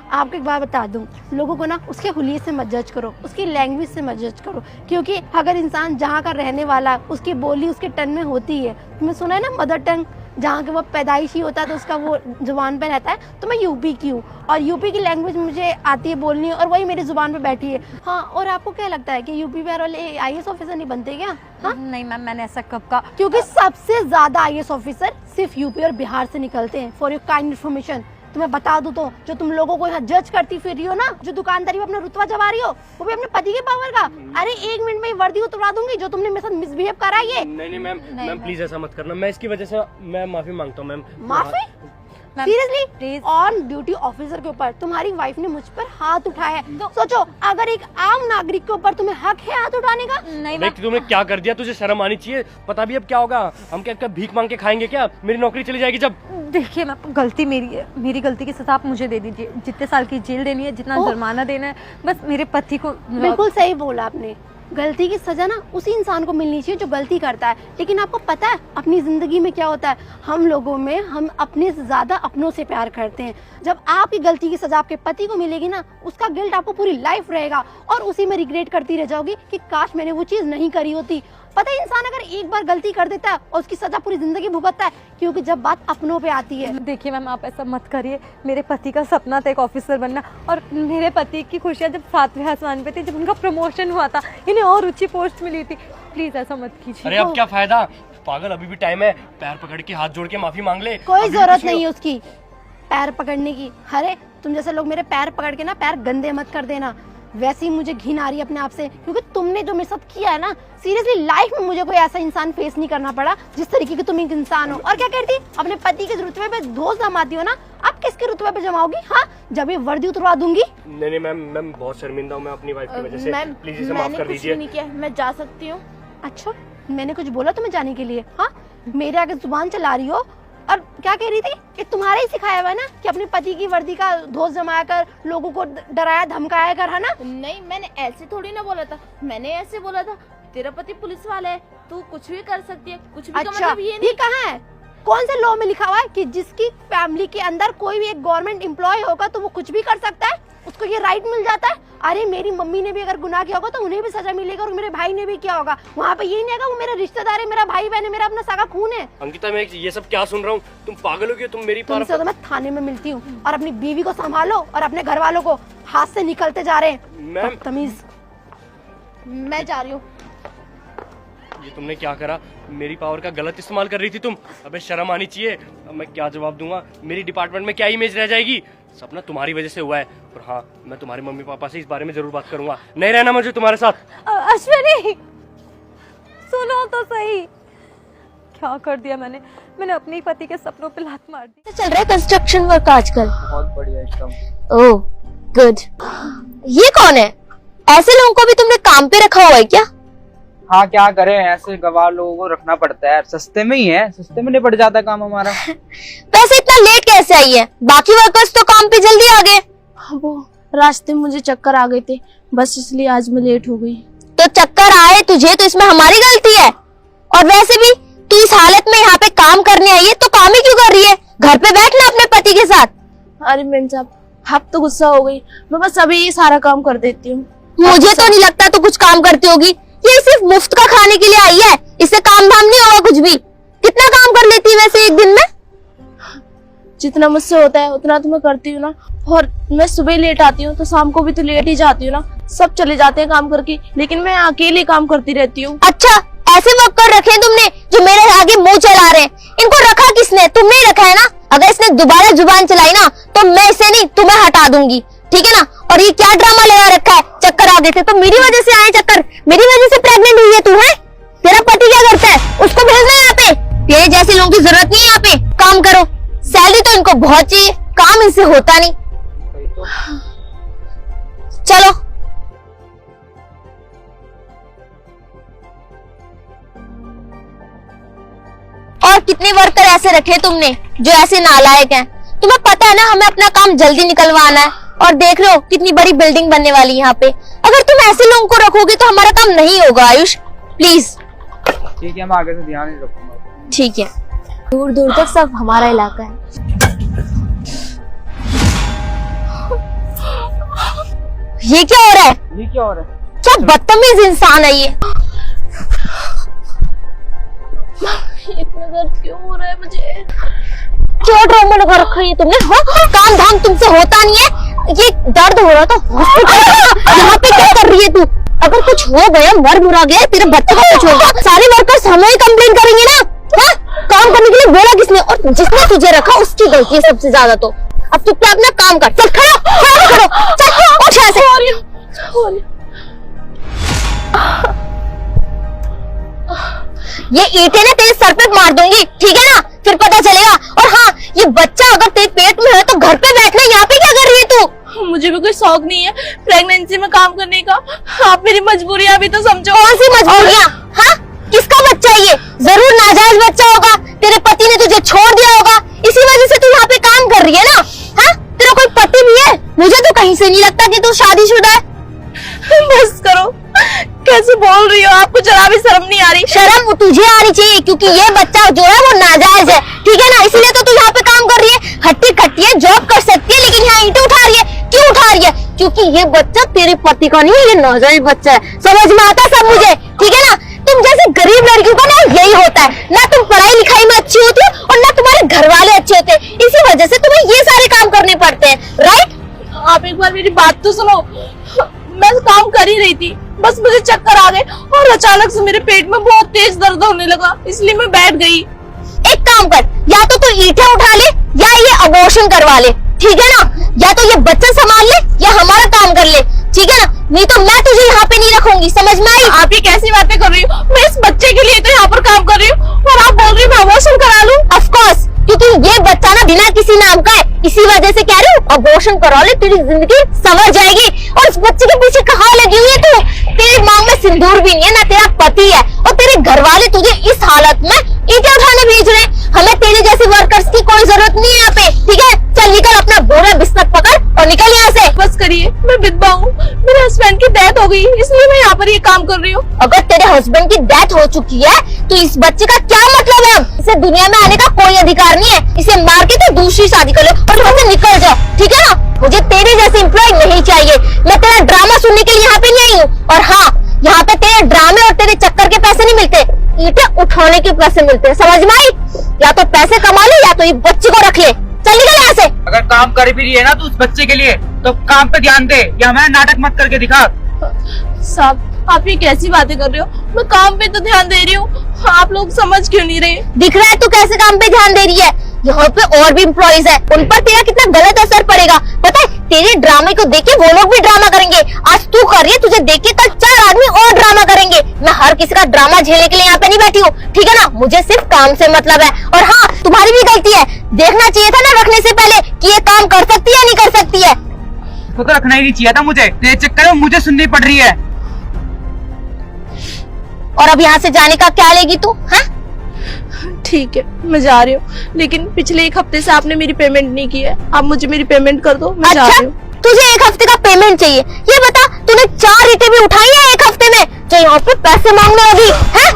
आपको एक बात बता दूं, लोगों को ना उसके हुलिये से मत जज करो, उसकी लैंग्वेज से मत जज करो। क्योंकि अगर इंसान जहाँ का रहने वाला, उसकी बोली उसके टन में होती है। तुमने सुना है ना मदर टंग, जहाँ के वो पैदाइशी होता है तो उसका वो जुबान पे रहता है। तो मैं यूपी की हूँ और यूपी की लैंग्वेज मुझे आती है बोलनी, और वही मेरी जुबान पे बैठी है। हाँ, और आपको क्या लगता है कि यूपी बिहार वाले आईएएस ऑफिसर नहीं बनते क्या? हाँ नहीं मैम, मैंने ऐसा कब कहा? क्योंकि सबसे ज्यादा आईएएस ऑफिसर सिर्फ यूपी और बिहार से निकलते हैं। फॉर योर काइंड इन्फॉर्मेशन, तुम्हें बता दूं तो जो तुम लोगों को यहाँ जज करती फिर रही हो ना, जो दुकानदारी में अपना रुतबा जमा रही हो, वो भी अपने पति के पावर का। अरे 1 मिनट में ही वर्दी उतरवा दूंगी जो तुमने मेरे साथ मिसबिहेव करा है। नहीं मैम, मैम प्लीज ऐसा मत करना। मैं इसकी वजह से मैं माफी मांगता हूँ मैम। माफी? सीरियसली? ऑन ड्यूटी ऑफिसर के ऊपर तुम्हारी वाइफ ने मुझ पर हाथ उठाया है। तो सोचो, अगर एक आम नागरिक के ऊपर तुम्हें हक है हाथ उठाने का? नहीं देख तुमने क्या कर दिया, तुझे शर्म आनी चाहिए। पता भी अब क्या होगा, हम क्या भीख मांग के खाएंगे क्या? मेरी नौकरी चली जाएगी जब। देखिए मैम, गलती मेरी है, मेरी गलती की सजा आप मुझे दे दीजिए। जितने साल की जेल देनी है, जितना जुर्माना देना है, बस मेरे पति को। बिल्कुल सही बोला आपने, गलती की सजा ना उसी इंसान को मिलनी चाहिए जो गलती करता है। लेकिन आपको पता है अपनी जिंदगी में क्या होता है, हम लोगों में हम अपने से ज्यादा अपनों से प्यार करते हैं। जब आपकी गलती की सजा आपके पति को मिलेगी ना, उसका गिल्ट आपको पूरी लाइफ रहेगा और उसी में रिग्रेट करती रह जाओगी कि काश मैंने वो चीज नहीं करी होती। पता है, इंसान अगर एक बार गलती कर देता है और उसकी सजा पूरी जिंदगी भुगतता है, क्योंकि जब बात अपनों पे आती है। देखिए मैम, आप ऐसा मत करिए। मेरे पति का सपना था एक ऑफिसर बनना, और मेरे पति की खुशियाँ जब 7वें आसमान पे थी, जब उनका प्रमोशन हुआ था, इन्हें और ऊंची पोस्ट मिली थी। प्लीज ऐसा मत कीजिए। अरे अब क्या फायदा, पागल, अभी भी टाइम है। पैर पकड़ के हाथ जोड़ के माफी मांग ले। कोई जरूरत नहीं है उसकी पैर पकड़ने की। अरे तुम जैसे लोग मेरे पैर पकड़ के ना पैर गंदे मत कर देना। वैसे ही मुझे घिन आ रही है अपने आप से, क्योंकि तुमने जो मेरे साथ किया है ना, सीरियसली लाइफ में मुझे कोई ऐसा इंसान फेस नहीं करना पड़ा जिस तरीके की तुम एक इंसान हो। और क्या करती, अपने पति के रुतबे पे धोस जमाती हो ना, अब किसके रुतबे पे जमाओगी? हाँ, जब ये वर्दी उतरवा दूंगी। नहीं मैम, मैं बहुत शर्मिंदा हूँ मैं अपनी वाइफ की वजह से। प्लीज इसे माफ मैंने कर कुछ दीजिए। भी नहीं किया, मैं जा सकती हूँ। अच्छा, मैंने कुछ बोला तुम्हें जाने के लिए? हाँ, मेरे आगे जुबान चला रही हो। और क्या कह रही थी कि तुम्हारा ही सिखाया हुआ है ना कि अपने पति की वर्दी का धोस जमाया कर, लोगों को डराया धमकाया कर, है ना? नहीं, मैंने ऐसे थोड़ी ना बोला था। मैंने ऐसे बोला था, तेरा पति पुलिस वाला है, तू कुछ भी कर सकती है। कुछ भी का अच्छा, मतलब ये नहीं। ये कहाँ है? कौन से लॉ में लिखा हुआ है कि जिसकी फैमिली के अंदर कोई भी एक गवर्नमेंट एम्प्लॉय होगा तो वो कुछ भी कर सकता है, उसको ये राइट मिल जाता है? अरे मेरी मम्मी ने भी अगर गुनाह किया होगा तो उन्हें भी सजा मिलेगी, और मेरे भाई ने भी किया होगा। वहाँ पे ये नहीं है वो मेरा रिश्तेदार है, मेरा भाई बहन है, मेरा अपना सगा खून है। अंकिता, मैं ये सब क्या सुन रहा हूँ? तुम पागल हो गई, तुम मेरी तुमसे तो मैं थाने में मिलती हूँ। और अपनी बीवी को संभालो और अपने घर वालों को, हाथ से निकलते जा रहे हैं मैम, बदतमीज। मैं जा रही हूँ। ये तुमने क्या करा? मेरी पावर का गलत इस्तेमाल कर रही थी तुम। अबे शर्म आनी चाहिए। अब मैं क्या जवाब दूंगा? मेरी डिपार्टमेंट में क्या इमेज रह जाएगी? सपना तुम्हारी वजह से हुआ है। और हाँ, मैं तुम्हारे मम्मी पापा से इस बारे में जरूर बात करूंगा। नहीं रहना मुझे तुम्हारे साथ। अश्विनी सुनो तो सही, क्या कर दिया मैंने अपने ही पति के सपनों पे लात मार दी। चल रहा है कंस्ट्रक्शन वर्क आजकल। बहुत बढ़िया एकदम। Oh good. ये कौन है? ऐसे लोगों को भी तुमने काम पे रखा हुआ है क्या? हाँ क्या करें, ऐसे गवार लोगों को रखना पड़ता है। सस्ते में ही है, सस्ते में निपट जाता काम हमारा। वैसे इतना लेट कैसे आई है? बाकी वर्कर्स तो काम पे जल्दी आ गए। वो रास्ते में मुझे चक्कर आ गए थे, बस इसलिए आज मैं लेट हो गई। तो चक्कर आए तुझे तो इसमें हमारी गलती है। और वैसे भी तू इस हालत में यहाँ पे काम करने आई है तो काम ही क्यों कर रही है? घर पे बैठ ना अपने पति के साथ। अरे मैम साहब, आप तो गुस्सा हो गई, मैं बस अभी ये सारा काम कर देती हूँ। मुझे तो नहीं लगता तो कुछ काम करती होगी। ये सिर्फ मुफ्त का खाने के लिए आई है, इससे काम धाम नहीं होगा कुछ भी। कितना काम कर लेती है वैसे एक दिन में? जितना मुझसे होता है उतना तो मैं करती हूँ ना। और मैं सुबह लेट आती हूँ तो शाम को भी तो लेट ही जाती हूँ ना। सब चले जाते हैं काम करके, लेकिन मैं अकेले काम करती रहती हूँ। अच्छा, ऐसे वर्कर रखे हैं तुमने जो मेरे आगे मुंह चला रहे हैं? इनको रखा किसने? तुमने ही रखा है ना। अगर इसने दोबारा जुबान चलाई ना तो मैं इसे नहीं तुम्हें हटा दूंगी, ठीक है ना? और ये क्या ड्रामा लगा रखा है? चक्कर आ गए थे तो मेरी वजह से आए चक्कर, मेरी वजह से प्रेग्नेंट हुई है तू, है? तेरा पति क्या करता है? उसको भेजना है यहाँ पे। तेरे जैसे लोगों की जरूरत नहीं है यहाँ पे। काम करो, सैलरी तो इनको बहुत चाहिए, काम इनसे होता नहीं। चलो और कितने वर्कर ऐसे रखे तुमने जो ऐसे नालायक हैं? तुम्हें पता है ना हमें अपना काम जल्दी निकलवाना है। और देख रहे हो कितनी बड़ी बिल्डिंग बनने वाली है यहाँ पे। अगर तुम ऐसे लोगों को रखोगे तो हमारा काम नहीं होगा। आयुष प्लीज। ठीक है, मैं आगे से ध्यान नहीं रखूंगा। ठीक है, दूर दूर तक सब हमारा इलाका है। ये क्या हो रहा है? ये क्या हो रहा है? क्या बदतमीज इंसान है ये। इतना दर्द क्यों हो रहा है मुझे? क्यों ड्रामा लगा रखा है तुमने? हाँ, काम धाम तुमसे होता नहीं है। ये दर्द हो रहा तो हॉस्पिटल यहाँ पे क्या कर रही है तू? अगर कुछ हो गया, मर मुरा गया, तेरे बच्चे का कुछ होगा, सारे वर्कर्स हमें ही कंप्लेन करेंगे ना। हाँ? काम करने के लिए बोला किसने? और जिसने तुझे रखा उसकी गलती है सबसे ज्यादा। तो अब तू क्या अपना काम कर। चल खड़ा करो, चल उठ यहाँ से। ये ईंटें ना तेरे सर पे मार दूंगी, ठीक है ना? फिर पता चलेगा। और हाँ, ये बच्चा अगर तेरे पेट में है तो घर पे बैठना, यहाँ पे क्या कर रही है तू? मुझे भी कोई शौक नहीं है प्रेगनेंसी में काम करने का। आप मेरी मजबूरियां भी तो समझो। कौन सी मजबूरियां? हाँ, किसका बच्चा है ये? जरूर नाजायज बच्चा होगा, तेरे पति ने तुझे छोड़ दिया होगा, इसी वजह से तू यहाँ पे काम कर रही है ना। हाँ, तेरा कोई पति भी है? मुझे तो कहीं से नहीं लगता कि तू शादीशुदा है। बस करो, कैसे बोल रही हो? आपको जरा भी शर्म नहीं आ रही? शर्म तुझे आनी चाहिए, क्योंकि ये बच्चा जो है वो नाजायज है, ठीक है ना? इसीलिए तो तू यहाँ पे काम कर रही है। हट्टी कट्टी है, जॉब कर सकती है, लेकिन यहाँ ईंटें उठा रही है। क्यों उठा रही है? क्योंकि ये बच्चा तेरे पति का नहीं है, ये नाजायज बच्चा है। समझ में आता सब मुझे, ठीक है ना? तुम जैसे गरीब लड़कियों का ना यही होता है, ना तुम पढ़ाई लिखाई में अच्छी होती हो और ना तुम्हारे घर वाले अच्छे होते हैं। इसी वजह से तुम्हें ये सारे काम करने पड़ते हैं, राइट? आप एक बार मेरी बात तो सुनो। मैं काम कर ही रही थी, बस मुझे चक्कर आ गए और अचानक से मेरे पेट में बहुत तेज दर्द होने लगा, इसलिए मैं बैठ गई। एक काम कर, या तो तू ईंटें उठा ले या ये अबॉर्शन करवा ले, ठीक है ना? या तो ये बच्चा संभाल ले या हमारा काम कर ले, ठीक है ना? नहीं तो मैं तुझे यहाँ पे नहीं रखूंगी, समझ में आई? आप ये कैसी बातें कर रही हो? मैं इस बच्चे के लिए तो यहाँ पर काम कर रही हूँ और आप बोल रही हो मैं अबॉर्शन करा लूं? ऑफ कोर्स, क्योंकि ये बच्चा ना बिना किसी नाम का है, इसी वजह से कह रही हूँ अबॉर्शन करा ले, तेरी जिंदगी संवर जाएगी। और इस बच्चे के पीछे कहाँ लगी हुई है तू? तेरी मांग में सिंदूर भी नहीं है, ना तेरा पति है, और तेरे घर वाले तुझे इस हालत में ईंटें उठाने भेज रहे हैं। हमें तेरे जैसे वर्कर्स की कोई जरूरत नहीं है यहाँ पे, ठीक है? चल निकल, अपना बोरा बिस्तर पकड़ और निकल यहाँ से। बस करिए, मैं विधवा हूँ, मेरे हस्बैंड की डेथ हो गई, इसलिए मैं यहाँ पर ये काम कर रही हूँ। अगर तेरे हस्बैंड की डेथ हो चुकी है तो इस बच्चे का क्या मतलब है? अब इसे दुनिया में आने का कोई अधिकार नहीं है, इसे मार के तो दूसरी शादी कर लो और यहाँ से निकल जाओ, ठीक है ना? मुझे तेरे जैसे एम्प्लॉय नहीं चाहिए। मैं तेरा ड्रामा सुनने के लिए यहाँ पे नहीं आई हूँ। और हाँ, यहाँ पे तेरे ड्रामे और तेरे चक्कर के पैसे नहीं मिलते, ईंटें उठाने के पैसे मिलते हैं, समझ में आई? या तो पैसे कमा ले या तो ये बच्चे को रख ले। चल निकल यहाँ से। अगर काम कर भी रही है ना तू उस बच्चे के लिए तो काम पे ध्यान दे, या हमें नाटक मत करके दिखा। साहब आप ये कैसी बातें कर रहे हो? मैं काम पे तो ध्यान दे रही हूँ, आप लोग समझ क्यों नहीं रहे? दिख रहा है तू कैसे काम पे ध्यान दे रही है। यहाँ पे और भी एम्प्लॉइज है, उन पर तेरा कितना गलत असर पड़ेगा पता है। तेरे ड्रामे को देख के वो लोग भी ड्रामा करेंगे। आज तू कर रही है, तुझे देख के कल 4 आदमी और ड्रामा करेंगे। मैं हर किसी का ड्रामा झेलने के लिए यहाँ पे नहीं बैठी हूँ, ठीक है ना। मुझे सिर्फ काम से मतलब है। और हाँ, तुम्हारी भी गलती है, देखना चाहिए था ना रखने से पहले कि ये काम कर सकती है या नहीं कर सकती है। तो रखना ही नहीं चाहिए था मुझे, तेरे चक्कर में मुझे सुननी पड़ रही है। और अब यहाँ से जाने का क्या लेगी तू? हाँ, ठीक है मैं जा रही हूँ, लेकिन पिछले 1 हफ्ते से आपने मेरी पेमेंट नहीं की है। आप मुझे मेरी पेमेंट कर दो, मैं जा रही हूँ। तुझे 1 हफ्ते का पेमेंट चाहिए? ये बता, तूने 4 ईंटें भी उठाई है 1 हफ्ते में जो यहाँ पे पैसे मांगने होगी? है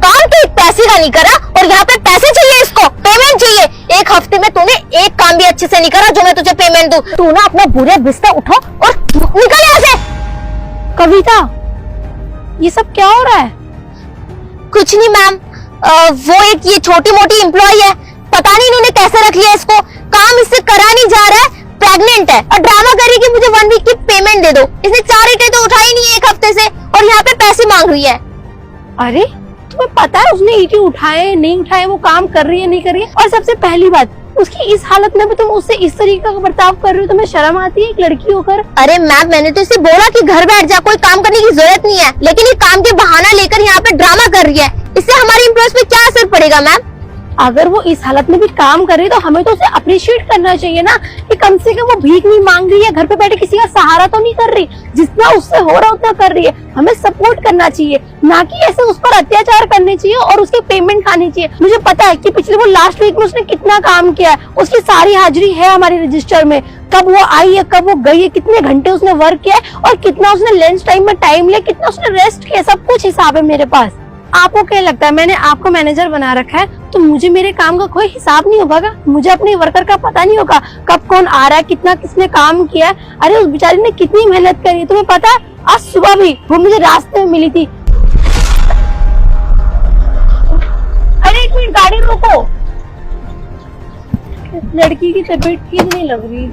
काम तो 1 पैसे का नहीं करा और यहाँ पे पैसे चाहिए, इसको पेमेंट चाहिए। 1 हफ्ते में तूने एक काम भी अच्छे से नहीं करा जो मैं तुझे पेमेंट दूं। तू ना अपना बुरे बिस्तर उठो और निकल यहाँ से। कविता, ये सब क्या हो रहा है? कुछ नहीं मैम, वो एक ये छोटी मोटी एम्प्लॉय है, पता नहीं इन्होंने कैसे रख लिया इसको। काम इससे करा नहीं जा रहा है, प्रेग्नेंट है और ड्रामा कर रही कि मुझे 1 वीक की पेमेंट दे दो। इसने 4 ईंटें तो उठाई नहीं है 1 हफ्ते से और यहाँ पे पैसे मांग रही है। अरे तुम्हें पता है उसने ईंटें उठाए नहीं उठाए, वो काम कर रही है नहीं कर रही है? और सबसे पहली बात, उसकी इस हालत में भी तुम उससे इस तरीके का बर्ताव कर रहे हो, तुम्हें शर्म आती है एक लड़की होकर? अरे मैम, मैंने तो इसे बोला कि घर बैठ जा, कोई काम करने की जरूरत नहीं है, लेकिन ये काम के बहाना लेकर यहाँ पे ड्रामा कर रही है। इससे हमारी एम्प्लॉयज पे क्या असर पड़ेगा मैम? अगर वो इस हालत में भी काम कर रही है तो हमें तो उसे अप्रिशिएट करना चाहिए ना कि कम से कम वो भीख नहीं मांग रही है, घर पे बैठे किसी का सहारा तो नहीं कर रही, जितना उससे हो रहा उतना कर रही है। हमें सपोर्ट करना चाहिए, ना कि ऐसे उस पर अत्याचार करने चाहिए और उसकी पेमेंट खानी चाहिए। मुझे पता है कि पिछले वो लास्ट वीक में उसने कितना काम किया है, उसकी सारी हाजिरी है हमारे रजिस्टर में, कब वो आई है कब वो गई है, कितने घंटे उसने वर्क किया है और कितना उसने लंच टाइम में टाइम लिया, कितना उसने रेस्ट किया, सब कुछ हिसाब है मेरे पास। आपको क्या लगता है मैंने आपको मैनेजर बना रखा है तो मुझे मेरे काम का कोई हिसाब नहीं होगा? मुझे अपने वर्कर का पता नहीं होगा कब कौन आ रहा है, कितना किसने काम किया है? अरे उस बेचारी ने कितनी मेहनत करी है, तुम्हें पता है? आज सुबह भी वो मुझे रास्ते में मिली थी। अरे 1 मिनट, गाड़ी रोको। लड़की की तबीयत ठीक नहीं लग रही।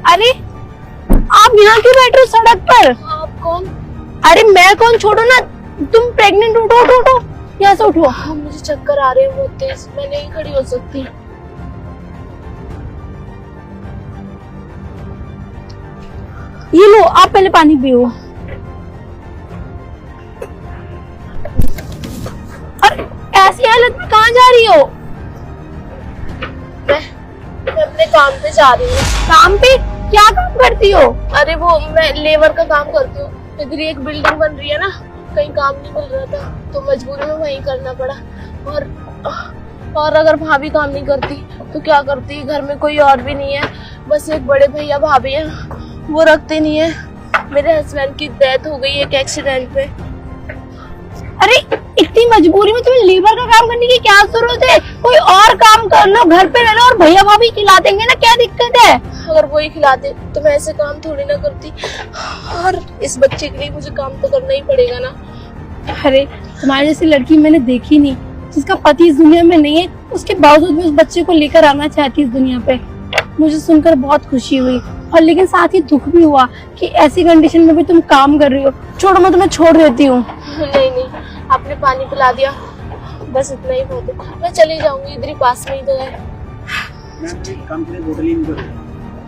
अरे आप यहाँ क्यों बैठ रहे हो सड़क पर? आप कौन? अरे मैं कौन, छोड़ो ना, तुम प्रेग्नेंट, उठो उठो उठो, यहाँ से उठो। मुझे चक्कर आ रहे हैं बहुत तेज, मैं नहीं खड़ी हो सकती। ये लो, आप पहले पानी पियो। अरे ऐसी हालत में कहाँ जा रही हो? मैं अपने काम पे जा रही हूँ। काम पे? क्या काम करती हो? अरे वो मैं लेबर का काम करती हूँ। इधर एक बिल्डिंग बन रही है ना, कहीं काम नहीं मिल रहा था तो मजबूरी में वहीं करना पड़ा। और अगर भाभी काम नहीं करती तो क्या करती? घर में कोई और भी नहीं है, बस एक बड़े भैया भाभी हैं, वो रखते नहीं है। मेरे हस्बैंड की डेथ हो गई एक एक्सीडेंट में। अरे इतनी मजबूरी में तुम्हें लेबर का काम करने की क्या जरूरत है? कोई और काम कर लो, घर पे रह लो और भैया भाभी खिला देंगे ना, क्या दिक्कत है? अगर वही खिलाते तो मैं ऐसे काम थोड़ी ना करती, और इस बच्चे के लिए मुझे काम तो करना ही पड़ेगा ना। अरे तुम्हारी जैसी लड़की मैंने देखी नहीं, जिसका पति इस दुनिया में नहीं है, उसके बावजूद भी उस बच्चे को लेकर आना चाहती इस दुनिया पे। मुझे सुनकर बहुत खुशी हुई और लेकिन साथ ही दुख भी हुआ कि ऐसी कंडीशन में भी तुम काम कर रही हो। छोड़ो, मैं तुम्हें छोड़ देती हूँ। नहीं, आपने पानी पिला दिया, बस इतना ही बहुत है। मैं चली जाऊंगी, इधर ही पास में ही तो है।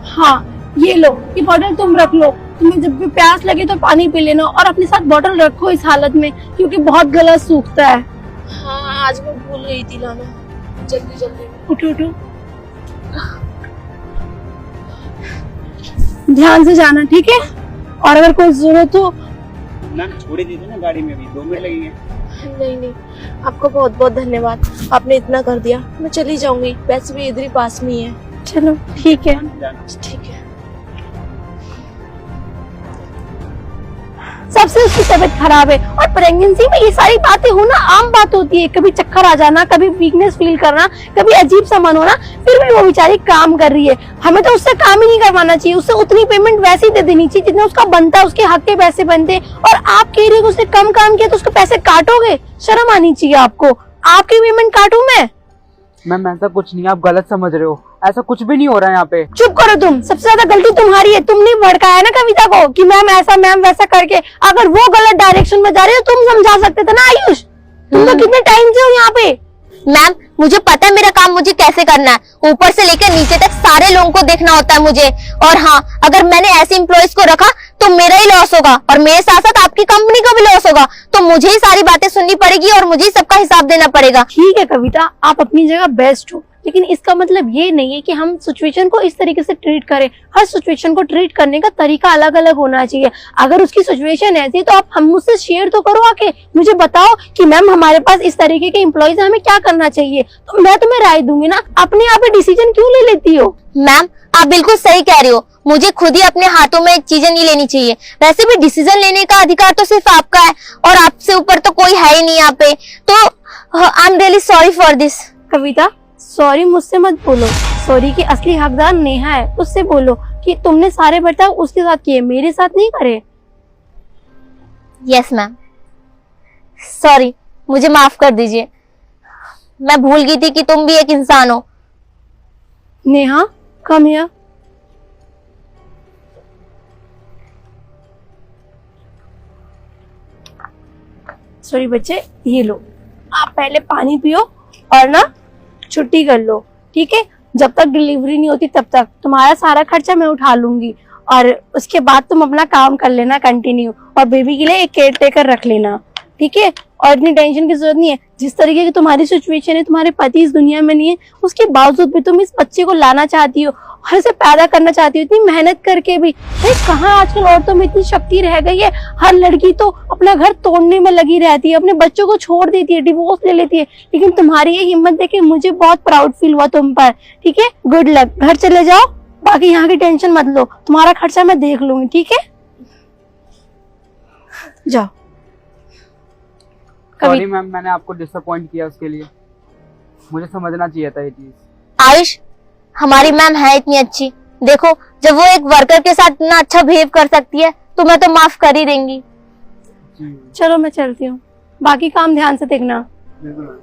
हाँ ये लो, ये बॉटल तुम रख लो, तुम्हें जब भी प्यास लगे तो पानी पी लेना और अपने साथ बॉटल रखो इस हालत में, क्योंकि बहुत गला सूखता है। हाँ आज मैं भूल गई थी लाना, जल्दी जल्दी उठो उठो, ध्यान से जाना, ठीक है? और अगर कोई जरूरत हो ना छोड़ दीजिए ना, गाड़ी में भी 2 मिनट लगेंगे। नहीं, आपका बहुत बहुत धन्यवाद, आपने इतना कर दिया। मैं चली जाऊंगी, वैसे भी इधर ही पास में ही है। चलो ठीक है, ठीक है। सबसे उसकी तबीयत खराब है और प्रेगनेंसी में ये सारी बातें होना आम बात होती है। कभी चक्कर आ जाना, कभी वीकनेस फील करना, कभी अजीब सा मन होना, फिर भी वो बेचारी काम कर रही है। हमें तो उससे काम ही नहीं करवाना चाहिए, उससे उतनी पेमेंट वैसे ही दे देनी चाहिए जितना उसका बनता है, उसके हक के पैसे बनते। और आप कह रहे हो उसने कम काम किया तो उसके पैसे काटोगे? शर्म आनी चाहिए आपको। आपकी पेमेंट काटूं मैं? मैम ऐसा कुछ नहीं, आप गलत समझ रहे हो, ऐसा कुछ भी नहीं हो रहा है यहाँ पे। चुप करो तुम, सबसे ज्यादा गलती तुम्हारी है। तुमने भड़काया ना कविता को कि मैम ऐसा मैम वैसा करके। अगर वो गलत डायरेक्शन में जा रही है तो तुम समझा सकते थे ना आयुष। तुम तो कितने टाइम से हो यहाँ पे। मैम मुझे पता है मेरा काम मुझे कैसे करना है, ऊपर से लेकर नीचे तक सारे लोगों को देखना होता है मुझे। और हाँ, अगर मैंने ऐसे एम्प्लॉयज को रखा तो मेरा ही लॉस होगा और मेरे साथ साथ आपकी कंपनी का भी लॉस होगा। तो मुझे ही सारी बातें सुननी पड़ेगी और मुझे ही सबका हिसाब देना पड़ेगा। ठीक है कविता, आप अपनी जगह बेस्ट हो, लेकिन इसका मतलब ये नहीं है कि हम सिचुएशन को इस तरीके से ट्रीट करें। हर सिचुएशन को ट्रीट करने का तरीका अलग अलग होना चाहिए। अगर उसकी सिचुएशन ऐसी तो आप हम मुझसे शेयर तो करो, आके मुझे बताओ कि मैम हमारे पास इस तरीके के एम्प्लॉइज हमें क्या करना चाहिए, तो मैं तुम्हें राय दूंगी ना। अपने आप ही डिसीजन क्यों ले लेती हो? मैम आप बिल्कुल सही कह रही हो, मुझे खुद ही अपने हाथों में चीजें नहीं लेनी चाहिए। वैसे भी डिसीजन लेने का अधिकार तो सिर्फ आपका है और आपसे ऊपर तो कोई है ही नहीं यहाँ पे। तो I am really sorry for this. Kavita sorry मुझसे मत बोलो, सॉरी की असली हकदार नेहा है, उससे बोलो कि तुमने सारे बर्ताव उसके साथ किए, मेरे साथ नहीं करे। यस मैम, सॉरी, मुझे माफ कर दीजिए। मैं भूल गई थी कि तुम भी एक इंसान हो। Neha come here. सॉरी बच्चे, ये लो, आप पहले पानी पियो और ना छुट्टी कर लो, ठीक है? जब तक डिलीवरी नहीं होती तब तक तुम्हारा सारा खर्चा मैं उठा लूंगी और उसके बाद तुम अपना काम कर लेना कंटिन्यू, और बेबी के लिए एक केयर टेकर रख लेना, ठीक है? और इतनी टेंशन की जरूरत नहीं है। जिस तरीके की तुम्हारी सिचुएशन है, तुम्हारे पति इस दुनिया में नहीं है, उसके बावजूद भी तुम इस बच्चे को लाना चाहती हो और इसे पैदा करना चाहती हो, इतनी मेहनत करके भी। अरे कहाँ आजकल औरतों में इतनी शक्ति रह गई है? हर लड़की तो अपना घर तोड़ने में लगी रहती है, अपने बच्चों को छोड़ देती है, डिवोर्स ले लेती है, लेकिन तुम्हारी ये हिम्मत देखे मुझे बहुत प्राउड फील हुआ तुम पर, ठीक है? गुड लक, घर चले जाओ, बाकी यहाँ की टेंशन मत लो, तुम्हारा खर्चा मैं देख लूंगी, ठीक है? जाओ। सॉरी मैम, मैंने आपको डिसअपॉइंट किया, उसके लिए मुझे समझना चाहिए था ये चीज। आयुष, हमारी मैम है इतनी अच्छी, देखो जब वो एक वर्कर के साथ इतना अच्छा बिहेव कर सकती है तो मैं तो माफ कर ही देंगी। चलो मैं चलती हूँ, बाकी काम ध्यान से देखना। बिल्कुल।